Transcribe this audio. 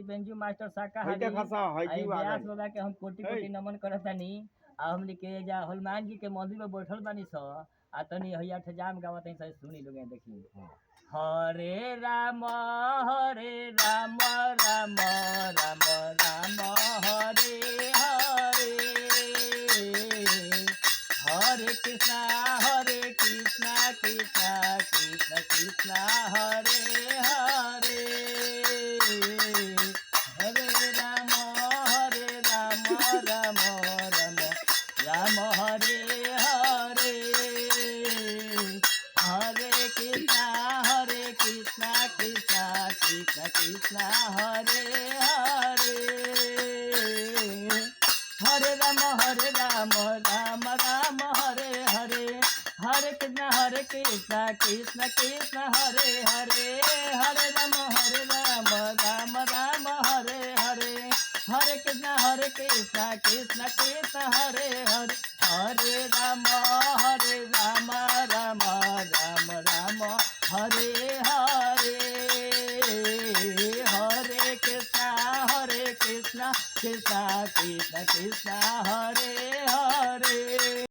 बेंजू मास्टर शाकाहारी आई व्यास बाबा के हम कोटि कोटि नमन करतानी। आ हमनी के जा हनुमान जी के मंदिर में बैठल बानी स आ तनी हैया ठजाम गावत है सुनी लोग देखी। हरे राम राम राम राम हरे हरे हरे कृष्णा कृष्णा कृष्ण कृष्ण हरे हरे हरे राम राम राम हरे हरे हरे कृष्णा कृष्णा कृष्ण कृष्ण हरे हरे हरे राम राम राम हरे हरे हरे कृष्णा कृष्ण कृष्ण हरे हरे हरे राम राम राम हरे हरे हरे कृष्णा कृष्ण कृष्ण हरे हरे हरे राम राम राम राम हरे हरे हरे कृष्णा कृष्ण कृष्ण कृष्ण हरे हरे।